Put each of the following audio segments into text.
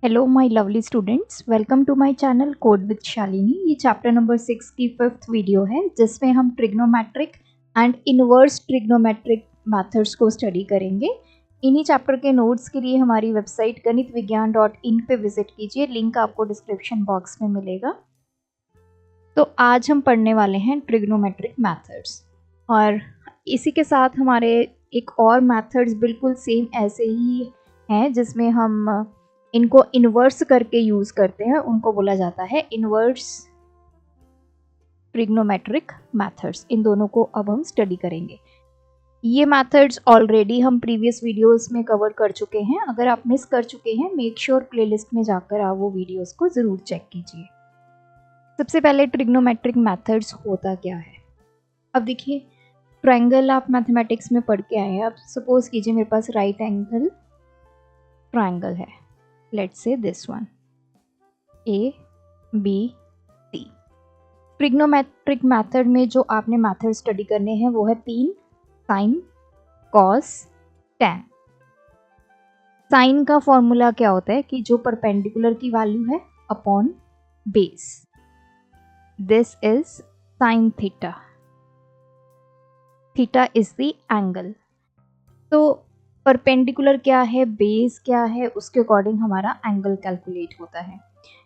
Hello my lovely students, welcome to my channel code with Shalini. ये chapter number 6 की 5th video है जिसमें हम trigonometric and inverse trigonometric methods को study करेंगे। इन्हीं चैप्टर के नोट्स के लिए हमारी वेबसाइट ganitvigan.in पे विजिट कीजिए, लिंक आपको डिस्क्रिप्शन बॉक्स में मिलेगा। तो आज हम पढ़ने वाले हैं ट्रिग्नोमेट्रिक मेथड्स और इसी के साथ हमारे एक और मेथड्स बिल्कुल सेम ऐसे ही हैं जिसमें हम इनको इन्वर्स करके यूज़ करते हैं, उनको बोला जाता है इन्वर्स ट्रिग्नोमेट्रिक मेथड्स। इन दोनों को अब हम स्टडी करेंगे। ये मेथड्स ऑलरेडी हम प्रीवियस वीडियोस में कवर कर चुके हैं। अगर आप मिस कर चुके हैं, मेक श्योर प्लेलिस्ट में जाकर आप वो वीडियोस को ज़रूर चेक कीजिए। सबसे पहले ट्रिग्नोमेट्रिक मेथड्स होता क्या है। अब देखिए, ट्रायंगल आप मैथमेटिक्स में पढ़ के आए हैं। अब सपोज कीजिए मेरे पास राइट एंगल ट्रायंगल है, let's say this one A B C। Trigonometric method में जो आपने मेथड स्टडी करने हैं वो है 3 साइन, कॉस, टैन। साइन का फॉर्मूला क्या होता है कि जो परपेंडिकुलर की वैल्यू है upon base, this is sine theta. Theta is the angle. तो परपेंडिकुलर क्या है, बेस क्या है, उसके अकॉर्डिंग हमारा एंगल कैलकुलेट होता है।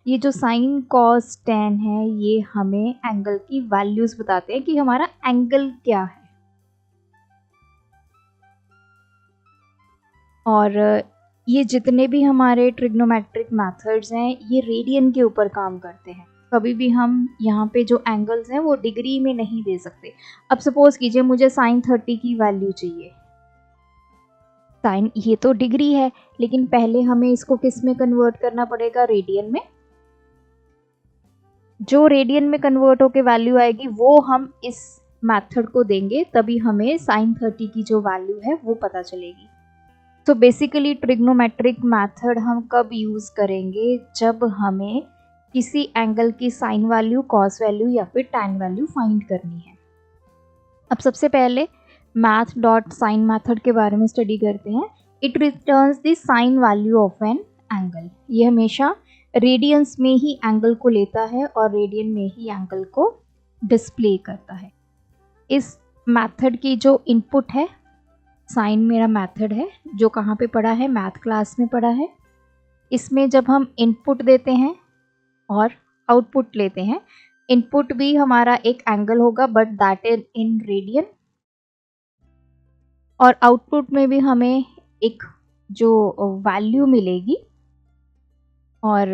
ये जो साइन कॉस टैन है ये हमें एंगल की वैल्यूज बताते हैं कि हमारा एंगल क्या है। और ये जितने भी हमारे ट्रिग्नोमेट्रिक मेथड्स हैं ये रेडियन के ऊपर काम करते हैं। कभी भी हम यहाँ पे जो एंगल्स हैं वो डिग्री में नहीं दे सकते। अब सपोज कीजिए मुझे साइन 30 की वैल्यू चाहिए। साइन ये तो डिग्री है, लेकिन पहले हमें इसको किस में कन्वर्ट करना पड़ेगा, रेडियन में। जो रेडियन में कन्वर्ट होके वैल्यू आएगी वो हम इस मेथड को देंगे, तभी हमें साइन 30 की जो वैल्यू है वो पता चलेगी। तो बेसिकली ट्रिग्नोमेट्रिक मेथड हम कब यूज करेंगे, जब हमें किसी एंगल की साइन वैल्यू, कॉस वैल्यू या फिर टैन वैल्यू फाइंड करनी है। अब सबसे पहले मैथ डॉट साइन मैथड के बारे में स्टडी करते हैं। It returns the sine value of an angle. ये हमेशा रेडियंस में ही एंगल को लेता है और रेडियन में ही एंगल को डिस्प्ले करता है। इस मैथड की जो इनपुट है, साइन मेरा मैथड है जो कहाँ पे पढ़ा है, मैथ क्लास में पढ़ा है। इसमें जब हम इनपुट देते हैं और आउटपुट लेते हैं, इनपुट भी हमारा एक एंगल होगा but that is in radian, और आउटपुट में भी हमें एक जो वैल्यू मिलेगी और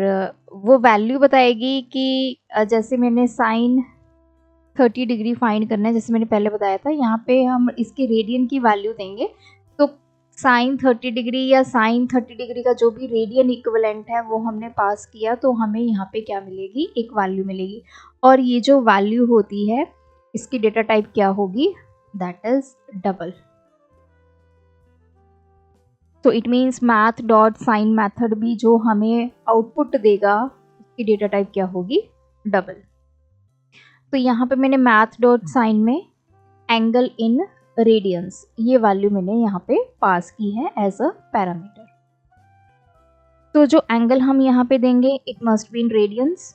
वो वैल्यू बताएगी कि जैसे मैंने साइन 30 डिग्री फाइंड करना है, जैसे मैंने पहले बताया था, यहाँ पे हम इसके रेडियन की वैल्यू देंगे। तो साइन 30 डिग्री या साइन 30 डिग्री का जो भी रेडियन इक्विवेलेंट है वो हमने पास किया, तो हमें यहाँ पे क्या मिलेगी, एक वैल्यू मिलेगी। और ये जो वैल्यू होती है इसकी डेटा टाइप क्या होगी, दैट इज डबल। तो it means math dot sine method भी जो हमें आउटपुट देगा उसकी डेटा टाइप क्या होगी, डबल। तो यहाँ पे मैंने मैथ डॉट साइन में एंगल इन रेडियंस ये वैल्यू मैंने यहाँ पे पास की है एज अ पैरामीटर। तो जो एंगल हम यहाँ पे देंगे it must be in radians.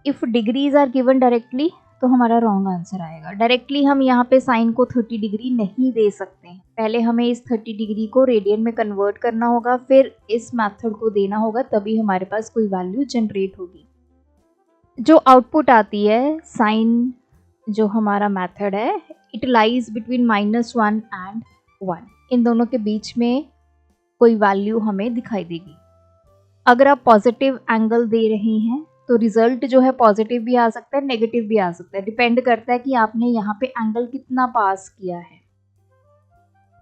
If degrees are given directly तो हमारा रॉन्ग आंसर आएगा। डायरेक्टली हम यहाँ पे साइन को 30 डिग्री नहीं दे सकते हैं, पहले हमें इस 30 डिग्री को रेडियन में कन्वर्ट करना होगा, फिर इस मेथड को देना होगा, तभी हमारे पास कोई वैल्यू जनरेट होगी। जो आउटपुट आती है साइन जो हमारा मेथड है, इट लाइज बिटवीन -1 एंड 1। इन दोनों के बीच में कोई वैल्यू हमें दिखाई देगी। अगर आप पॉजिटिव एंगल दे रहे हैं तो रिजल्ट जो है पॉजिटिव भी आ सकता है, नेगेटिव भी आ सकता है, डिपेंड करता है कि आपने यहाँ पे एंगल कितना पास किया है।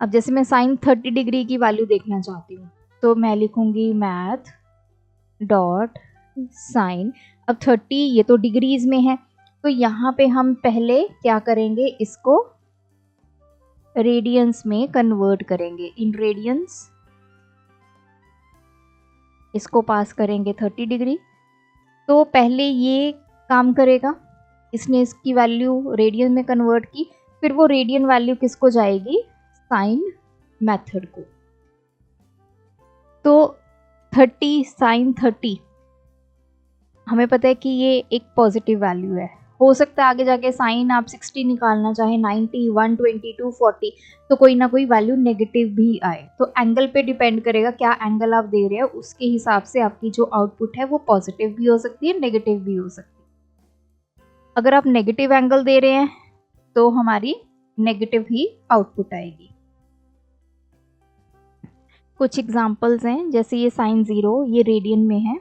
अब जैसे मैं साइन 30 डिग्री की वैल्यू देखना चाहती हूँ तो मैं लिखूंगी मैथ डॉट साइन। अब 30 ये तो डिग्रीज में है, तो यहाँ पे हम पहले क्या करेंगे, इसको रेडियंस में कन्वर्ट करेंगे, इन रेडियंस। इसको पास करेंगे 30 डिग्री, तो पहले ये काम करेगा, इसने इसकी वैल्यू रेडियन में कन्वर्ट की, फिर वो रेडियन वैल्यू किसको जाएगी, साइन मेथड को। तो 30 साइन 30 हमें पता है कि ये एक पॉजिटिव वैल्यू है। हो सकता है आगे जाके साइन आप 60 निकालना चाहे, 90, 120, 240, तो कोई ना कोई वैल्यू नेगेटिव भी आए। तो एंगल पे डिपेंड करेगा, क्या एंगल आप दे रहे हो उसके हिसाब से आपकी जो आउटपुट है वो पॉजिटिव भी हो सकती है, नेगेटिव भी हो सकती है। अगर आप नेगेटिव एंगल दे रहे हैं तो हमारी नेगेटिव ही आउटपुट आएगी। कुछ एग्जांपल्स हैं, जैसे ये साइन 0 ये रेडियन में है,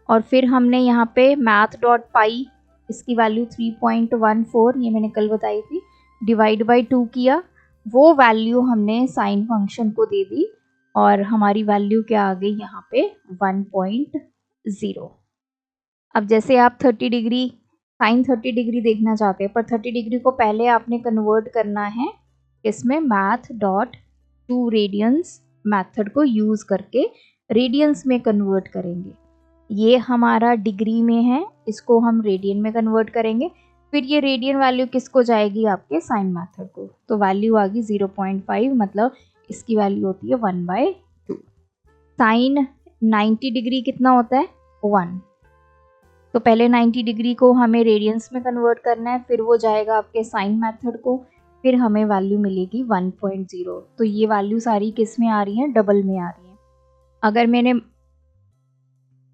और फिर हमने यहाँ पे मैथ डॉट पाई इसकी वैल्यू 3.14 ये मैंने कल बताई थी, डिवाइड बाई 2 किया, वो वैल्यू हमने साइन फंक्शन को दे दी और हमारी वैल्यू क्या आ गई यहाँ पे 1.0। अब जैसे आप 30 डिग्री साइन 30 डिग्री देखना चाहते हैं, पर 30 डिग्री को पहले आपने कन्वर्ट करना है इसमें math dot to radiance method को यूज़ करके रेडियंस में कन्वर्ट करेंगे। ये हमारा डिग्री में है, इसको हम रेडियन में कन्वर्ट करेंगे, फिर ये रेडियन वैल्यू किसको जाएगी आपके साइन मेथड को, तो वैल्यू आ गई 0.5, मतलब इसकी वैल्यू होती है 1/2। साइन 90 डिग्री कितना होता है 1, तो पहले 90 डिग्री को हमें रेडियंस में कन्वर्ट करना है, फिर वो जाएगा आपके साइन मेथड को, फिर हमें वैल्यू मिलेगी 1.0। तो ये वैल्यू सारी किस में आ रही हैं, डबल में आ रही हैं। अगर मैंने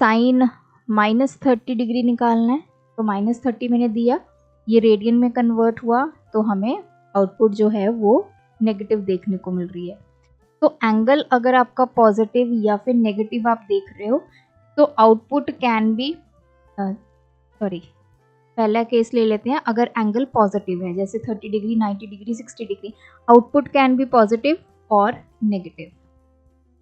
साइन -30 डिग्री निकालना है तो -30 मैंने दिया, ये रेडियन में कन्वर्ट हुआ, तो हमें आउटपुट जो है वो नेगेटिव देखने को मिल रही है। तो एंगल अगर आपका पॉजिटिव या फिर नेगेटिव आप देख रहे हो तो आउटपुट कैन बी पहला केस ले लेते हैं। अगर एंगल पॉजिटिव है जैसे 30 degree, 90 degree, 60 degree, output can be positive और नेगेटिव।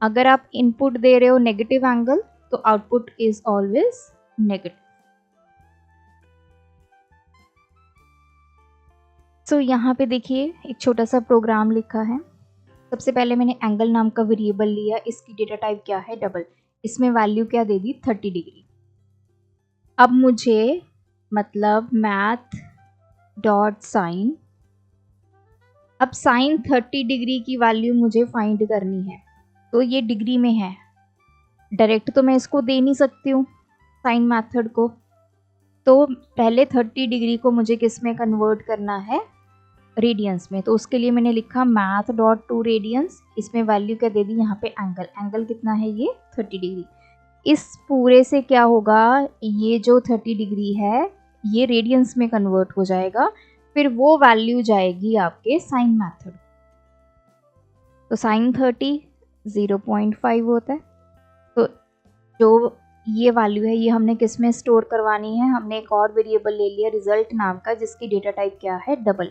अगर आप इनपुट दे रहे हो नेगेटिव एंगल तो आउटपुट इज ऑलवेज नेगेटिव। सो यहाँ पे देखिए एक छोटा सा प्रोग्राम लिखा है। सबसे पहले मैंने एंगल नाम का वेरिएबल लिया, इसकी डेटा टाइप क्या है डबल, इसमें वैल्यू क्या दे दी 30 डिग्री। अब मुझे मतलब मैथ डॉट साइन, अब साइन 30 डिग्री की वैल्यू मुझे फाइंड करनी है, तो ये डिग्री में है, डायरेक्ट तो मैं इसको दे नहीं सकती हूँ साइन मेथड को, तो पहले 30 डिग्री को मुझे किस में कन्वर्ट करना है, रेडियंस में। तो उसके लिए मैंने लिखा मैथ डॉट टू रेडियंस, इसमें वैल्यू क्या दे दी यहाँ पे एंगल, एंगल कितना है ये 30 डिग्री। इस पूरे से क्या होगा, ये जो 30 डिग्री है ये रेडियंस में कन्वर्ट हो जाएगा, फिर वो वैल्यू जाएगी आपके साइन मेथड। तो साइन 30 0.5 होता है, तो जो ये वैल्यू है ये हमने किस में स्टोर करवानी है, हमने एक और वेरिएबल ले लिया रिजल्ट नाम का, जिसकी डेटा टाइप क्या है डबल,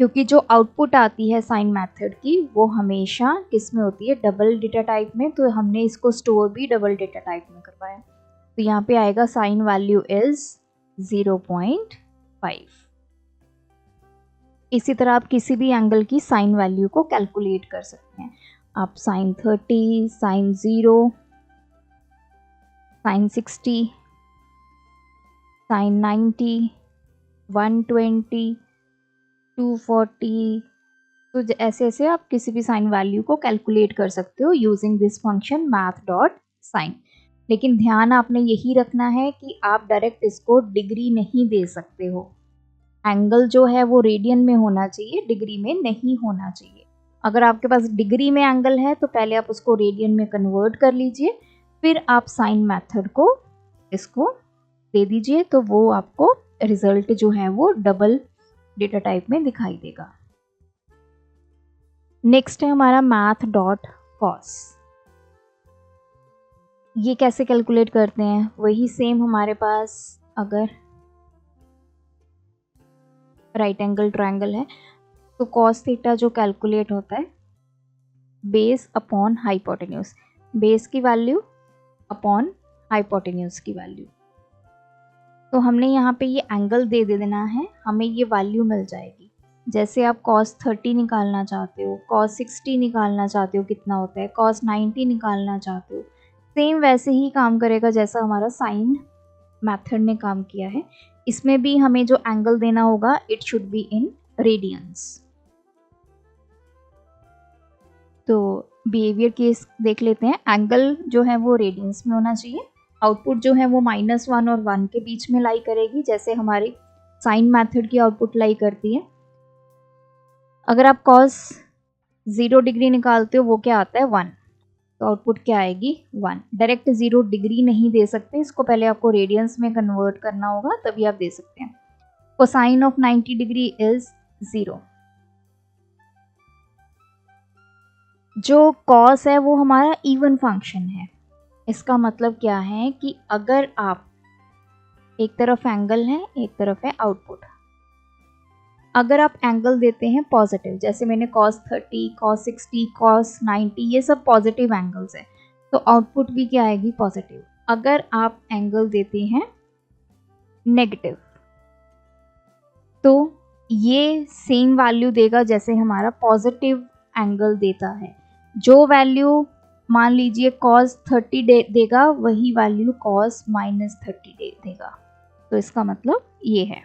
क्योंकि जो आउटपुट आती है साइन मेथड की वो हमेशा किस में होती है, डबल डेटा टाइप में, तो हमने इसको स्टोर भी डबल डेटा टाइप में करवाया। तो यहाँ पे आएगा साइन वैल्यू इज 0.5। इसी तरह आप किसी भी एंगल की साइन वैल्यू को कैलकुलेट कर सकते हैं। आप साइन 30, साइन 0, साइन 60, साइन 90, 120, 240, तो ऐसे ऐसे आप किसी भी साइन वैल्यू को कैलकुलेट कर सकते हो using this function math dot sine. लेकिन ध्यान आपने यही रखना है कि आप डायरेक्ट इसको डिग्री नहीं दे सकते हो, एंगल जो है वो रेडियन में होना चाहिए, डिग्री में नहीं होना चाहिए। अगर आपके पास डिग्री में एंगल है तो पहले आप उसको रेडियन में कन्वर्ट कर लीजिए, फिर आप साइन मेथड को इसको दे दीजिए, तो वो आपको रिजल्ट जो है वो डबल डेटा टाइप में दिखाई देगा। नेक्स्ट है हमारा मैथ डॉट कॉस। ये कैसे कैलकुलेट करते हैं, वही सेम हमारे पास अगर राइट एंगल ट्रायंगल है तो कॉस थीटा जो कैलकुलेट होता है बेस अपॉन हाइपोटेन्यूज, बेस की वैल्यू अपॉन हाइपोटेन्यूज की वैल्यू। तो हमने यहाँ पे ये एंगल दे देना है, हमें ये वैल्यू मिल जाएगी। जैसे आप cos 30 निकालना चाहते हो, cos 60 निकालना चाहते हो कितना होता है, cos 90 निकालना चाहते हो, सेम वैसे ही काम करेगा जैसा हमारा साइन मेथड ने काम किया है। इसमें भी हमें जो एंगल देना होगा it should be in radiance. तो बिहेवियर केस देख लेते हैं। एंगल जो है वो रेडियंस में होना चाहिए। आउटपुट जो है वो -1 और 1 के बीच में लाई करेगी, जैसे हमारी साइन मेथड की आउटपुट लाई करती है। अगर आप cos 0 डिग्री निकालते हो वो क्या आता है 1, तो आउटपुट क्या आएगी 1। डायरेक्ट 0 डिग्री नहीं दे सकते, इसको पहले आपको रेडियंस में कन्वर्ट करना होगा, तभी आप दे सकते हैं। Cosine of 90 degree is 0। जो कॉस है वो हमारा इवन फंक्शन है। इसका मतलब क्या है कि अगर आप एक तरफ एंगल है, एक तरफ है आउटपुट, अगर आप एंगल देते हैं पॉजिटिव, जैसे मैंने cos 30, cos 60, cos 90, ये सब पॉजिटिव एंगल्स है, तो आउटपुट भी क्या आएगी पॉजिटिव। अगर आप एंगल देते हैं नेगेटिव, तो ये सेम वैल्यू देगा जैसे हमारा पॉजिटिव एंगल देता है। जो वैल्यू मान लीजिए cos 30 देगा, वही वैल्यू cos -30 देगा। तो इसका मतलब ये है।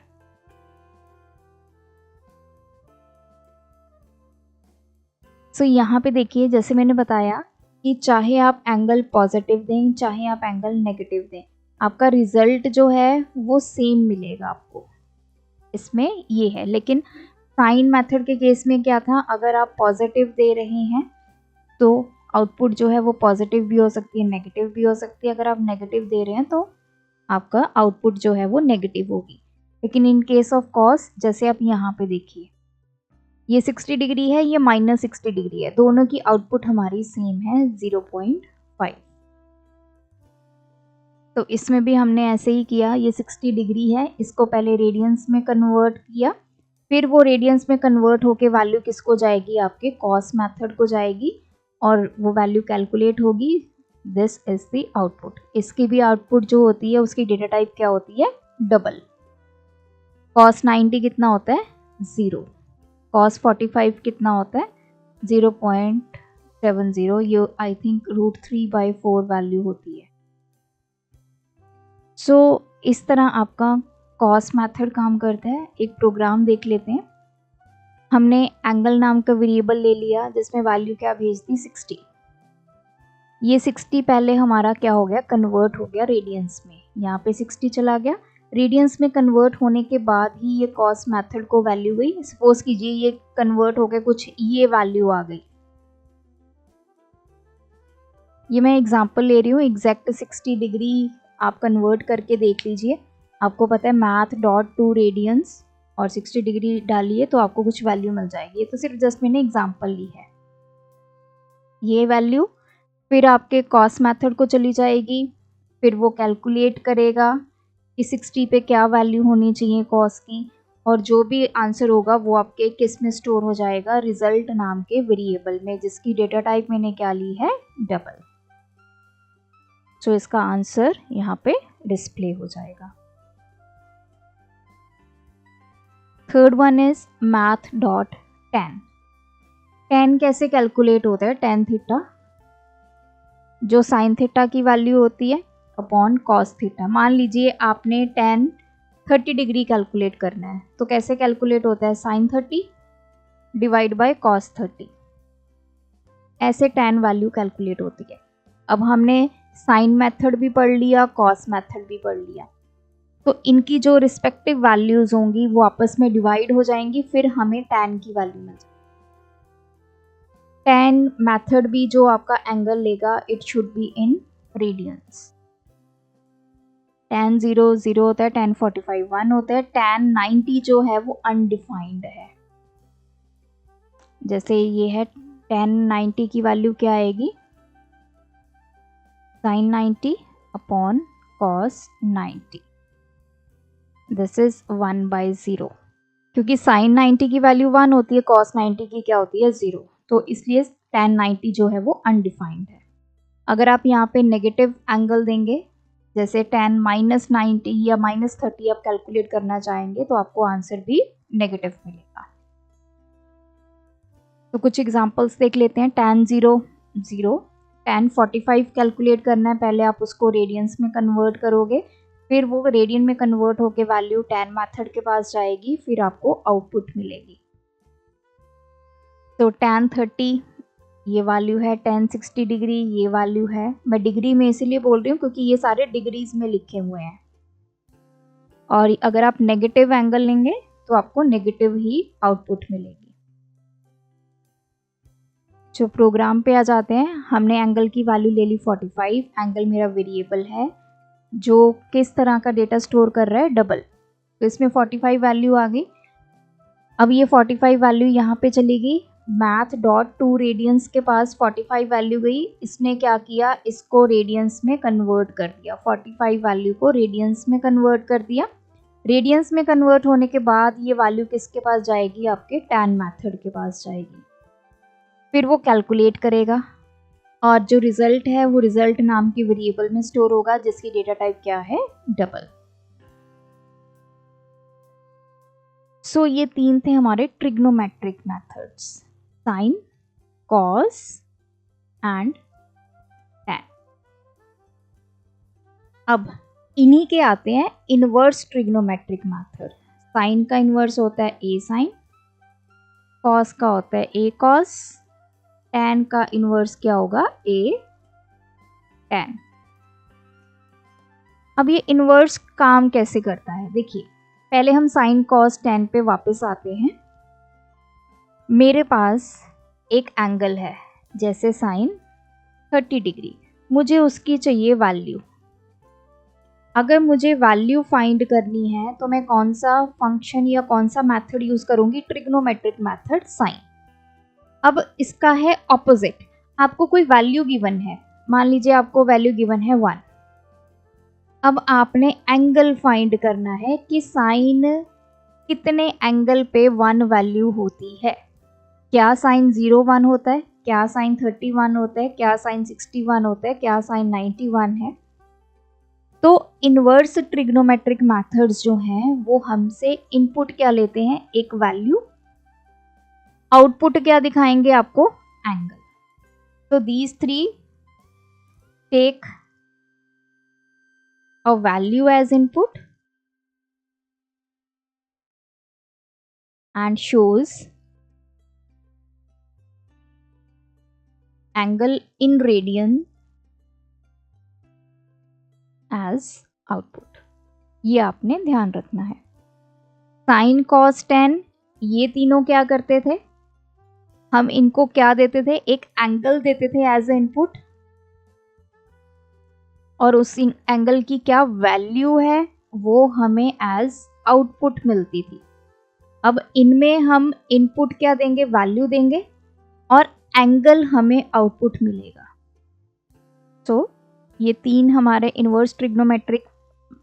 सो यहाँ पे देखिए, जैसे मैंने बताया कि चाहे आप एंगल पॉजिटिव दें, चाहे आप एंगल नेगेटिव दें, आपका रिजल्ट जो है वो सेम मिलेगा आपको। इसमें ये है। लेकिन साइन मेथड के केस में क्या था, अगर आप पॉजिटिव दे रहे हैं तो आउटपुट जो है वो पॉजिटिव भी हो सकती है, नेगेटिव भी हो सकती है। अगर आप नेगेटिव दे रहे हैं तो आपका आउटपुट जो है वो नेगेटिव होगी। लेकिन इन केस ऑफ कॉस, जैसे आप यहाँ पे देखिए, ये 60 डिग्री है, ये -60 डिग्री है, दोनों की आउटपुट हमारी सेम है 0.5। तो इसमें भी हमने ऐसे ही किया। ये 60 डिग्री है, इसको पहले रेडियंस में कन्वर्ट किया, फिर वो रेडियंस में कन्वर्ट होके वैल्यू किसको जाएगी, आपके कॉस मेथड को जाएगी, और वो वैल्यू कैलकुलेट होगी। This is the output. इसकी भी आउटपुट जो होती है उसकी डेटा टाइप क्या होती है, डबल। cos 90 कितना होता है 0, cos 45 कितना होता है 0.70, ये आई थिंक √3/4 वैल्यू होती है। सो इस तरह आपका कॉस मेथड काम करता है। एक प्रोग्राम देख लेते हैं। हमने एंगल नाम का वेरिएबल ले लिया जिसमें वैल्यू क्या भेज दी 60। ये 60 पहले हमारा क्या हो गया, कन्वर्ट हो गया रेडियंस में। यहाँ पे 60 चला गया, रेडियंस में कन्वर्ट होने के बाद ही ये कॉस मेथड को वैल्यू गई। सपोज कीजिए ये कन्वर्ट हो गया, कुछ ये वैल्यू आ गई। ये मैं एग्जांपल ले रही हूँ, एग्जैक्ट 60 डिग्री आप कन्वर्ट करके देख लीजिए। आपको पता है math.to रेडियंस और 60 डिग्री डालिए तो आपको कुछ वैल्यू मिल जाएगी। ये तो सिर्फ जस्ट मैंने एग्जांपल ली है। ये वैल्यू फिर आपके कॉस मेथड को चली जाएगी, फिर वो कैलकुलेट करेगा कि 60 पे क्या वैल्यू होनी चाहिए कॉस की, और जो भी आंसर होगा वो आपके किस में स्टोर हो जाएगा, रिजल्ट नाम के वेरिएबल में, जिसकी डेटा टाइप मैंने क्या ली है, डबल। तो इसका आंसर यहाँ पे डिस्प्ले हो जाएगा। Third one is math.tan। tan कैसे कैलकुलेट होता है, tan थीटा, जो साइन थीटा की वैल्यू होती है अपॉन कॉस थीटा। मान लीजिए आपने tan 30 डिग्री कैलकुलेट करना है, तो कैसे कैलकुलेट होता है, साइन 30 डिवाइड बाय कॉस 30, ऐसे tan वैल्यू कैलकुलेट होती है। अब हमने साइन मेथड भी पढ़ लिया, कॉस मेथड भी पढ़ लिया, तो इनकी जो रिस्पेक्टिव वैल्यूज होंगी वो आपस में डिवाइड हो जाएंगी, फिर हमें tan की वैल्यू मिल जाएगी। tan मेथड भी जो आपका एंगल लेगा, it should be in radiance. tan 0 0 होता है, tan 45 1 होता है, tan 90 जो है वो अनडिफाइंड है। जैसे ये है, tan 90 की वैल्यू क्या आएगी, sin 90 upon cos 90, this is 1/0। क्योंकि sin 90 की वैल्यू 1 होती है, cos 90 की क्या होती है 0, तो इसलिए tan 90 जो है वो अनडिफाइंड है। अगर आप यहाँ पे नेगेटिव एंगल देंगे, जैसे tan -90 या -30 आप कैलकुलेट करना चाहेंगे, तो आपको आंसर भी नेगेटिव मिलेगा। तो कुछ एग्जांपल्स देख लेते हैं। tan 0 0, tan 45 कैलकुलेट करना है, पहले आप उसको रेडियंस में कन्वर्ट करोगे, फिर वो रेडियन में कन्वर्ट होके वैल्यू tan मेथड के पास जाएगी, फिर आपको आउटपुट मिलेगी। तो tan 30 ये वैल्यू है 1060 डिग्री, ये वैल्यू है, मैं डिग्री में इसीलिए बोल रही हूँ क्योंकि ये सारे डिग्रीज में लिखे हुए हैं। और अगर आप नेगेटिव एंगल लेंगे तो आपको नेगेटिव ही आउटपुट मिलेगी। जो प्रोग्राम पे आ जाते हैं, हमने एंगल की वैल्यू ले ली 45, एंगल मेरा वेरिएबल है जो किस तरह का डेटा स्टोर कर रहा है, डबल, तो इसमें 45 वैल्यू आ गई। अब ये 45 वैल्यू यहाँ पे चली गई, मैथ डॉट टू रेडियंस के पास 45 वैल्यू गई, इसने क्या किया, इसको रेडियंस में कन्वर्ट कर दिया, 45 वैल्यू को रेडियंस में कन्वर्ट कर दिया। रेडियंस में कन्वर्ट होने के बाद ये वैल्यू किसके पास जाएगी, आपके टैन मेथड के पास जाएगी। फिर वो कैलकुलेट करेगा और जो रिजल्ट है वो रिजल्ट नाम की वेरिएबल में स्टोर होगा जिसकी डेटा टाइप क्या है, डबल। सो ये तीन थे हमारे trigonometric methods, sine, cos and tan. अब इन्हीं के आते हैं इनवर्स ट्रिग्नोमेट्रिक मेथड। साइन का इनवर्स होता है ए साइन, कॉस का होता है ए कॉस, टैन का इनवर्स क्या होगा, ए टैन। अब ये इनवर्स काम कैसे करता है, देखिए पहले हम साइन कॉस टैन पे वापस आते हैं। मेरे पास एक एंगल है, जैसे साइन 30 डिग्री, मुझे उसकी चाहिए वैल्यू। अगर मुझे वैल्यू फाइंड करनी है तो मैं कौन सा फंक्शन या कौन सा मेथड यूज करूंगी, ट्रिग्नोमेट्रिक मेथड साइन। अब इसका है ऑपोजिट, आपको कोई वैल्यू गिवन है, मान लीजिए आपको वैल्यू गिवन है 1। अब आपने एंगल फाइंड करना है कि साइन कितने एंगल पे 1 वैल्यू होती है। क्या साइन 0 1 होता है, क्या साइन 31 होता है, क्या साइन 61 होता है, क्या साइन 91 है। तो इनवर्स ट्रिग्नोमेट्रिक मेथड्स जो हैं वो हमसे इनपुट क्या लेते हैं, एक वैल्यू, आउटपुट क्या दिखाएंगे आपको, एंगल। तो these three take a value as input and shows angle in radian as output। ये आपने ध्यान रखना है। साइन कॉस टैन ये तीनों क्या करते थे, हम इनको क्या देते थे, एक एंगल देते थे एज ए इनपुट, और उस एंगल की क्या वैल्यू है वो हमें एज आउटपुट मिलती थी। अब इनमें हम इनपुट क्या देंगे, वैल्यू देंगे, और एंगल हमें आउटपुट मिलेगा। तो ये तीन हमारे इनवर्स ट्रिग्नोमेट्रिक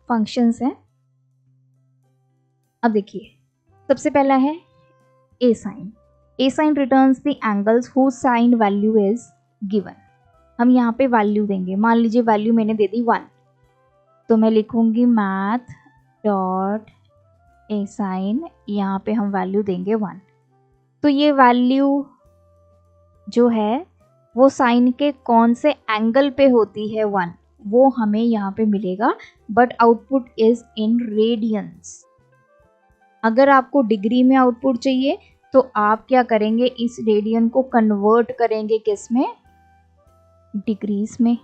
फंक्शंस हैं। अब देखिए सबसे पहला है a sine. A sine returns the angles whose sine value is given. हम यहाँ पे वैल्यू देंगे, मान लीजिए वैल्यू मैंने दे दी 1, तो मैं लिखूंगी मैथ डॉट ए साइन, यहाँ पे हम वैल्यू देंगे 1। तो ये वैल्यू जो है वो साइन के कौन से एंगल पे होती है 1, वो हमें यहाँ पे मिलेगा, but output is in radiance. अगर आपको डिग्री में आउटपुट चाहिए तो आप क्या करेंगे, इस रेडियन को कन्वर्ट करेंगे किस में, डिग्रीज में।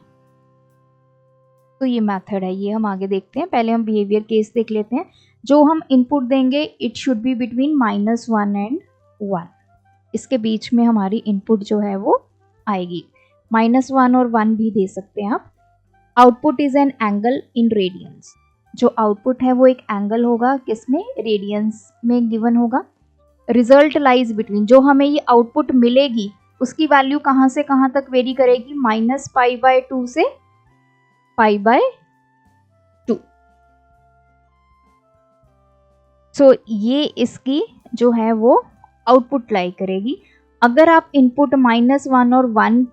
तो ये मेथड है, ये हम आगे देखते हैं। पहले हम बिहेवियर केस देख लेते हैं। जो हम इनपुट देंगे it should be between -1 and 1, इसके बीच में हमारी इनपुट जो है वो आएगी। -1 और 1 भी दे सकते हैं आप। Output is an angle in radiance. जो आउटपुट है वो एक एंगल होगा, किसमें, रेडियंस में गिवन होगा। रिजल्ट लाइज बिटवीन, जो हमें ये आउटपुट मिलेगी उसकी वैल्यू कहाँ से कहाँ तक वेरी करेगी, -π/2 से π/2। सो ये इसकी जो है वो आउटपुट लाई करेगी। अगर आप इनपुट -1 और 1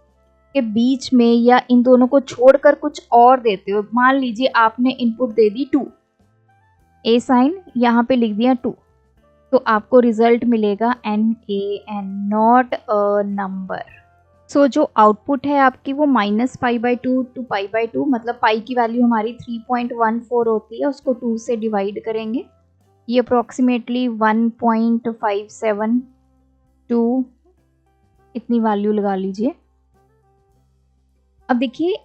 के बीच में या इन दोनों को छोड़कर कुछ और देते हो, मान लीजिए आपने इनपुट दे दी 2, ए साइन यहाँ पे लिख दिया 2, तो आपको रिजल्ट मिलेगा NaN, नॉट अ नंबर। सो जो आउटपुट है आपकी वो -π/2 टू π/2, मतलब पाई की वैल्यू हमारी 3.14 होती है, उसको 2 से डिवाइड करेंगे, ये अप्रोक्सीमेटली 1.572 इतनी वैल्यू लगा लीजिए। अब देखिए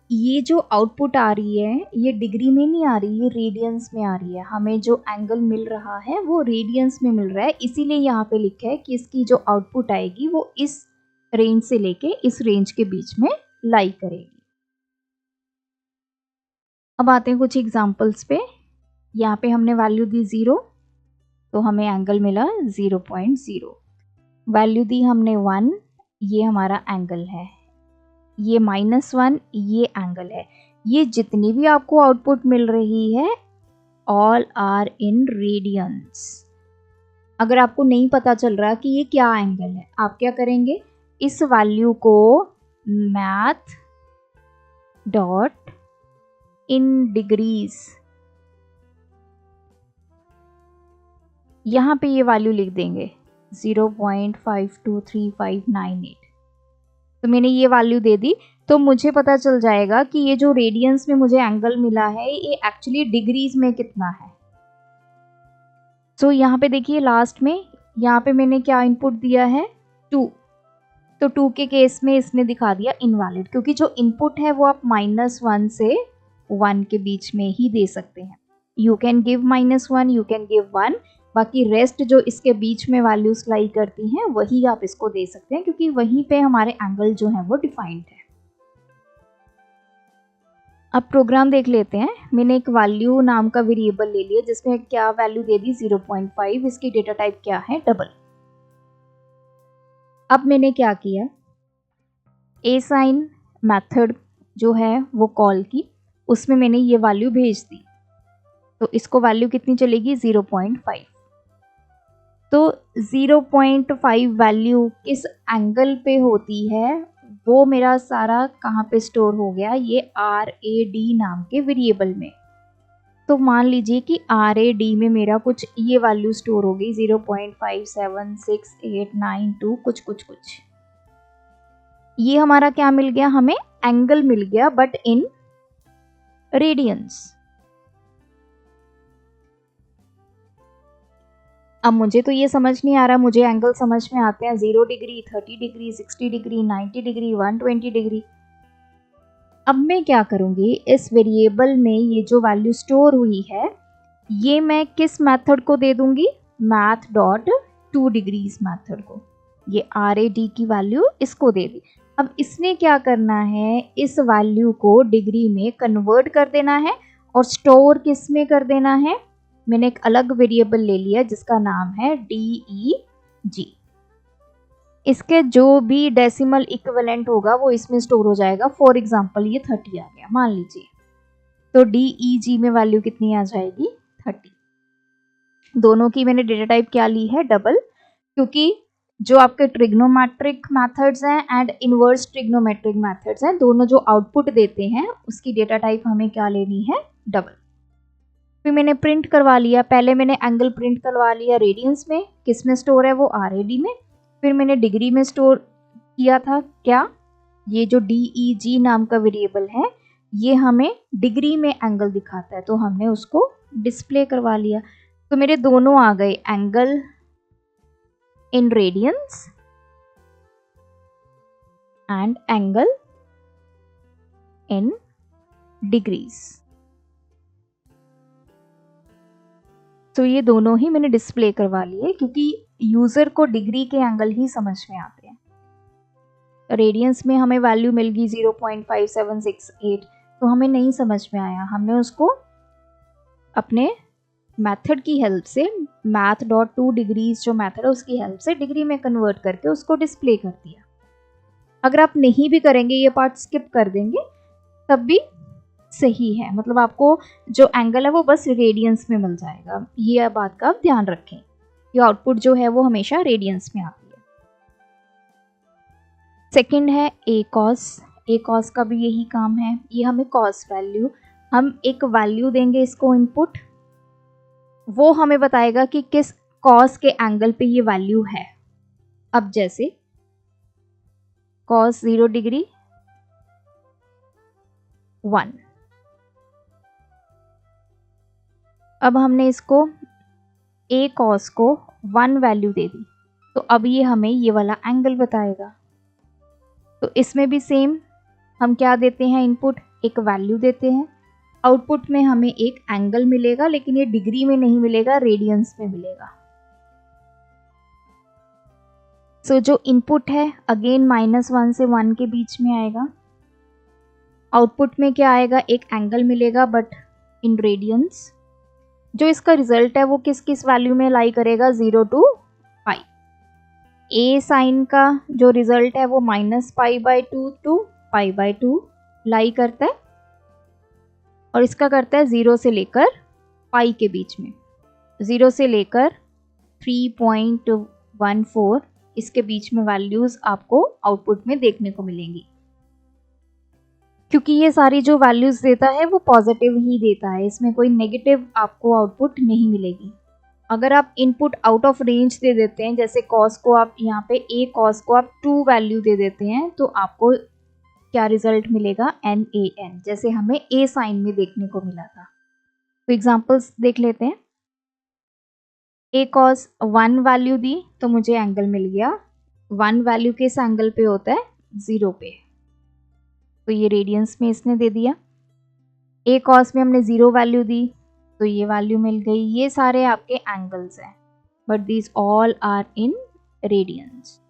ये जो आउटपुट आ रही है ये डिग्री में नहीं आ रही, ये रेडियंस में आ रही है। हमें जो एंगल मिल रहा है वो रेडियंस में मिल रहा है, इसीलिए यहाँ पे लिखा है कि इसकी जो आउटपुट आएगी वो इस रेंज से लेके इस रेंज के बीच में लाई करेगी। अब आते हैं कुछ एग्जांपल्स पे। यहाँ पे हमने वैल्यू दी 0 तो हमें एंगल मिला 0.0। वैल्यू दी हमने 1, ये हमारा एंगल है। ये -1 ये एंगल है। ये जितनी भी आपको आउटपुट मिल रही है ऑल आर इन रेडियंस। अगर आपको नहीं पता चल रहा कि ये क्या एंगल है, आप क्या करेंगे, इस वैल्यू को मैथ डॉट इन डिग्रीज, यहाँ पे ये वैल्यू लिख देंगे 0.523598। तो मैंने ये वैल्यू दे दी तो मुझे पता चल जाएगा कि ये जो रेडियंस में मुझे एंगल मिला है ये एक्चुअली डिग्रीज में कितना है। सो यहाँ पे देखिए लास्ट में यहाँ पे मैंने क्या इनपुट दिया है 2, तो 2 के केस में इसने दिखा दिया इनवैलिड, क्योंकि जो इनपुट है वो आप -1 से 1 के बीच में ही दे सकते हैं। You can give -1, you can give 1, बाकी रेस्ट जो इसके बीच में वैल्यूज लाई करती हैं वही आप इसको दे सकते हैं, क्योंकि वहीं पे हमारे एंगल जो है वो डिफाइंड है। अब प्रोग्राम देख लेते हैं। मैंने एक वैल्यू नाम का वेरिएबल ले लिया जिसमें क्या वैल्यू दे दी 0.5। इसकी डेटा टाइप क्या है, डबल। अब मैंने क्या किया, असाइन मेथड जो है वो कॉल की, उसमें मैंने ये वैल्यू भेज दी। तो इसको वैल्यू कितनी चलेगी 0.5। तो 0.5 वैल्यू किस एंगल पे होती है वो मेरा सारा कहाँ पे स्टोर हो गया, ये RAD नाम के वेरिएबल में। तो मान लीजिए कि RAD में मेरा कुछ ये वैल्यू स्टोर हो गई 0.57689 कुछ कुछ कुछ। ये हमारा क्या मिल गया, हमें एंगल मिल गया बट इन रेडियंस। अब मुझे तो ये समझ नहीं आ रहा, मुझे एंगल समझ में आते हैं 0 degree, 30 degree, 60 degree, 90 degree, 120 degree. अब मैं क्या करूँगी, इस वेरिएबल में ये जो वैल्यू स्टोर हुई है ये मैं किस मेथड को दे दूंगी, मैथ डॉट 2 डिग्रीज मेथड को। ये RAD की वैल्यू इसको दे दी। अब इसने क्या करना है, इस वैल्यू को डिग्री में कन्वर्ट कर देना है और स्टोर किस में कर देना है। मैंने एक अलग वेरिएबल ले लिया जिसका नाम है DEG। इसके जो भी डेसिमल इक्विवेलेंट होगा वो इसमें स्टोर हो जाएगा। फॉर एग्जांपल ये 30 आ गया मान लीजिए, तो DEG में वैल्यू कितनी आ जाएगी 30। दोनों की मैंने डेटा टाइप क्या ली है, डबल, क्योंकि जो आपके ट्रिग्नोमेट्रिक मेथड्स हैं एंड इनवर्स ट्रिग्नोमेट्रिक मेथड्स हैं, दोनों जो आउटपुट देते हैं उसकी डेटा टाइप हमें क्या लेनी है, डबल। फिर मैंने प्रिंट करवा लिया, पहले मैंने एंगल प्रिंट करवा लिया रेडियंस में, किस में स्टोर है वो RAD में। फिर मैंने डिग्री में स्टोर किया था क्या, ये जो DEG नाम का वेरिएबल है ये हमें डिग्री में एंगल दिखाता है, तो हमने उसको डिस्प्ले करवा लिया। तो मेरे दोनों आ गए, angle in radiance and angle in degrees. तो ये दोनों ही मैंने डिस्प्ले करवा लिए, क्योंकि यूजर को डिग्री के एंगल ही समझ में आते हैं। रेडियंस में हमें वैल्यू मिल गई 0.5768, तो हमें नहीं समझ में आया, हमने उसको अपने मेथड की हेल्प से, मैथ डॉट 2 डिग्रीज जो मेथड है उसकी हेल्प से डिग्री में कन्वर्ट करके उसको डिस्प्ले कर दिया। अगर आप नहीं भी करेंगे, ये पार्ट स्किप कर देंगे, तब भी सही है। मतलब आपको जो एंगल है वो बस रेडियंस में मिल जाएगा, ये बात का आप ध्यान रखें। ये आउटपुट जो है वो हमेशा रेडियंस में आती है। सेकंड है ACOS का भी यही काम है। ये हमें कॉस वैल्यू, हम एक वैल्यू देंगे इसको इनपुट, वो हमें बताएगा कि किस कॉस के एंगल पे ये वैल्यू है। अब जैसे cos 0 डिग्री 1, अब हमने इसको ACOS को 1 वैल्यू दे दी, तो अब ये हमें ये वाला एंगल बताएगा। तो इसमें भी सेम हम क्या देते हैं इनपुट, एक वैल्यू देते हैं, आउटपुट में हमें एक एंगल मिलेगा, लेकिन ये डिग्री में नहीं मिलेगा, रेडियंस में मिलेगा। सो जो इनपुट है अगेन -1 से 1 के बीच में आएगा, आउटपुट में क्या आएगा, एक एंगल मिलेगा बट इन रेडियंस। जो इसका रिजल्ट है वो किस किस वैल्यू में लाई करेगा, 0 to पाई। ए साइन का जो रिजल्ट है वो -π/2 to π/2 लाई करता है, और इसका करता है 0 से लेकर पाई के बीच में, 0 से लेकर 3.14 इसके बीच में वैल्यूज आपको आउटपुट में देखने को मिलेंगी। क्योंकि ये सारी जो वैल्यूज देता है वो पॉजिटिव ही देता है, इसमें कोई नेगेटिव आपको आउटपुट नहीं मिलेगी। अगर आप इनपुट आउट ऑफ रेंज दे देते हैं, जैसे कॉस को आप यहाँ पे ए कॉस को आप 2 वैल्यू दे देते हैं, तो आपको क्या रिजल्ट मिलेगा, NaN, जैसे हमें ए साइन में देखने को मिला था। तो एग्जांपल्स देख लेते हैं। ए कॉस 1 वैल्यू दी तो मुझे एंगल मिल गया, 1 वैल्यू किस एंगल पे होता है, 0 पे, तो ये रेडियंस में इसने दे दिया। ए कॉस में हमने 0 वैल्यू दी तो ये वैल्यू मिल गई। ये सारे आपके एंगल्स हैं, but these all are in radians.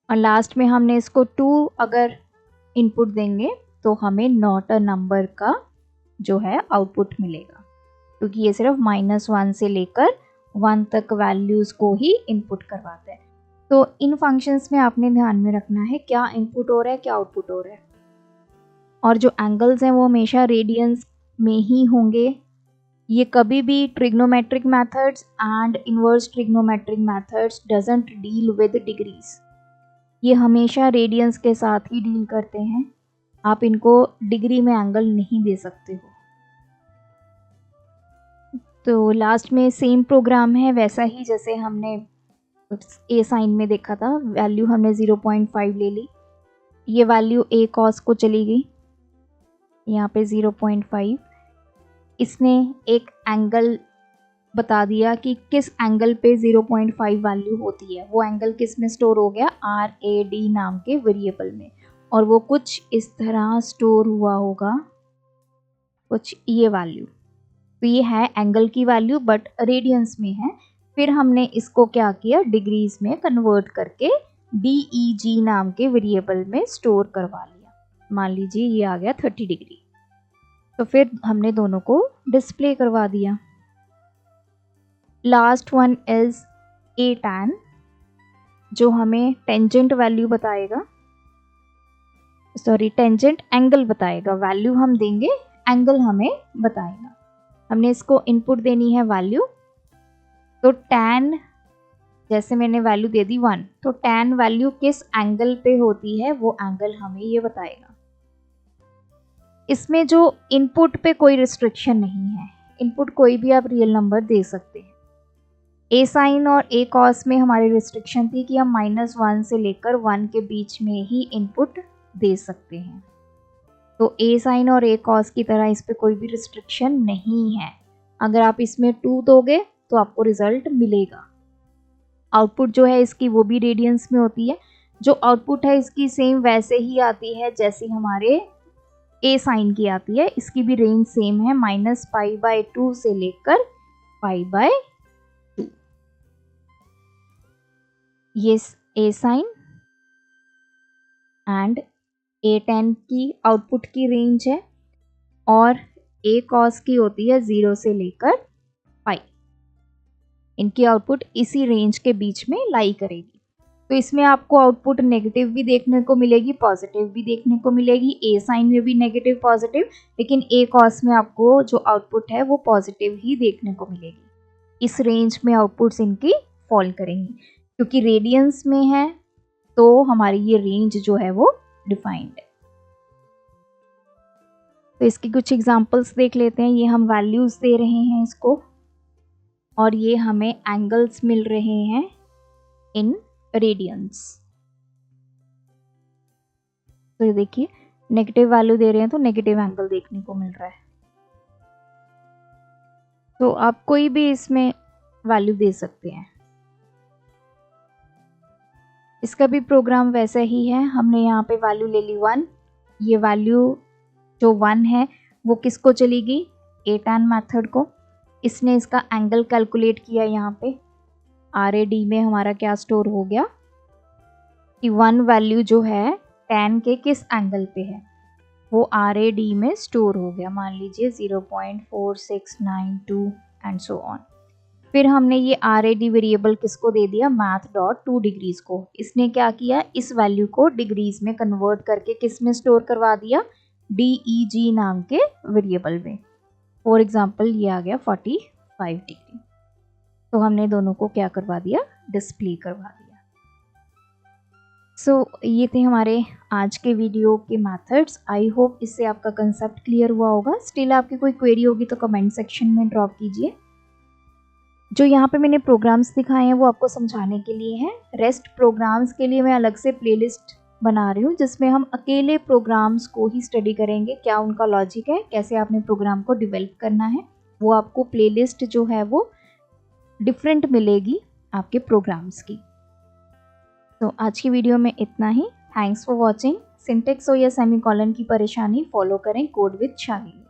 और लास्ट में हमने इसको 2 अगर इनपुट देंगे तो हमें नॉट अ नंबर का जो है आउटपुट मिलेगा, क्योंकि ये सिर्फ -1 से लेकर 1 तक वैल्यूज को ही इनपुट करवाता है। तो इन फंक्शंस में आपने ध्यान में रखना है क्या इनपुट हो रहा है, क्या आउटपुट हो रहा है, और जो एंगल्स हैं वो हमेशा रेडियंस में ही होंगे। ये कभी भी trigonometric methods and inverse trigonometric methods doesn't deal with degrees, ये हमेशा रेडियंस के साथ ही डील करते हैं। आप इनको डिग्री में एंगल नहीं दे सकते हो। तो लास्ट में सेम प्रोग्राम है वैसा ही जैसे हमने ए साइन में देखा था, वैल्यू हमने 0.5 ले ली, ये वैल्यू ए कॉस को चली गई यहाँ पे 0.5, इसने एक एंगल बता दिया कि किस एंगल पे 0.5 वैल्यू होती है, वो एंगल किस में स्टोर हो गया, RAD नाम के वेरिएबल में, और वो कुछ इस तरह स्टोर हुआ होगा, कुछ ये वैल्यू। तो ये है एंगल की वैल्यू बट रेडियंस में है। फिर हमने इसको क्या किया, डिग्रीज में कन्वर्ट करके DEG नाम के वेरिएबल में स्टोर करवा लिया। मान लीजिए ये आ गया 30 डिग्री, तो फिर हमने दोनों को डिस्प्ले करवा दिया। Last one is A tan, जो हमें टेंजेंट वैल्यू बताएगा, सॉरी टेंजेंट एंगल बताएगा, वैल्यू हम देंगे, एंगल हमें बताएगा। हमने इसको इनपुट देनी है वैल्यू, तो tan जैसे मैंने वैल्यू दे दी 1, तो tan वैल्यू किस एंगल पे होती है वो एंगल हमें ये बताएगा। इसमें जो इनपुट पे कोई रिस्ट्रिक्शन नहीं है, इनपुट कोई भी आप रियल नंबर दे सकते हैं। ए साइन और ए कॉस में हमारी रिस्ट्रिक्शन थी कि हम -1 से लेकर 1 के बीच में ही इनपुट दे सकते हैं, तो ए साइन और ए कॉस की तरह इस पे कोई भी रिस्ट्रिक्शन नहीं है। अगर आप इसमें 2 दोगे तो आपको रिजल्ट मिलेगा। आउटपुट जो है इसकी वो भी रेडियंस में होती है, जो आउटपुट है इसकी सेम वैसे ही आती है जैसे हमारे ए साइन की आती है, इसकी भी रेंज सेम है, -π/2 से लेकर π/2। ये ए साइन एंड A tan की आउटपुट की रेंज है, और A cos की होती है 0 से लेकर पाई। इनकी आउटपुट इसी रेंज के बीच में लाई करेगी। तो इसमें आपको आउटपुट नेगेटिव भी देखने को मिलेगी, पॉजिटिव भी देखने को मिलेगी। ए साइन में भी नेगेटिव पॉजिटिव, लेकिन ए कॉस में आपको जो आउटपुट है वो पॉजिटिव ही देखने को मिलेगी। इस रेंज में आउटपुट्स इनकी फॉल करेंगी, क्योंकि रेडियंस में है तो हमारी ये रेंज जो है वो डिफाइंड है। तो इसकी कुछ एग्जांपल्स देख लेते हैं। ये हम वैल्यूज दे रहे हैं इसको, और ये हमें एंगल्स मिल रहे हैं इन रेडियंस। तो ये देखिए नेगेटिव वैल्यू दे रहे हैं तो नेगेटिव एंगल देखने को मिल रहा है। तो आप कोई भी इसमें वैल्यू दे सकते हैं। इसका भी प्रोग्राम वैसा ही है, हमने यहाँ पे वैल्यू ले ली 1, ये वैल्यू जो 1 है वो किसको चलेगी, एटैन मेथड को। इसने इसका एंगल कैलकुलेट किया, यहाँ पे RAD में हमारा क्या स्टोर हो गया कि 1 वैल्यू जो है tan के किस एंगल पे है वो RAD में स्टोर हो गया, मान लीजिए 0.4692 एंड सो ऑन। फिर हमने ये RAD वेरिएबल किसको दे दिया, math.2 डिग्रीज को। इसने क्या किया, इस वैल्यू को डिग्रीज में कन्वर्ट करके किस में स्टोर करवा दिया, DEG नाम के वेरिएबल में। फॉर एग्जांपल ये आ गया 45 डिग्री, तो हमने दोनों को क्या करवा दिया, डिस्प्ले करवा दिया। ये थे हमारे आज के वीडियो के मेथड्स। आई होप इससे आपका कंसेप्ट क्लियर हुआ होगा। स्टिल आपकी कोई क्वेरी होगी तो कमेंट सेक्शन में ड्रॉप कीजिए। जो यहाँ पे मैंने प्रोग्राम्स दिखाए हैं वो आपको समझाने के लिए हैं। रेस्ट प्रोग्राम्स के लिए मैं अलग से प्लेलिस्ट बना रही हूँ जिसमें हम अकेले प्रोग्राम्स को ही स्टडी करेंगे, क्या उनका लॉजिक है, कैसे आपने प्रोग्राम को डेवलप करना है। वो आपको प्लेलिस्ट जो है वो डिफरेंट मिलेगी आपके प्रोग्राम्स की। तो आज की वीडियो में इतना ही। Thanks for watching. सिंटेक्स हो या सेमीकोलन की परेशानी, फॉलो करें कोड विद शालिनी।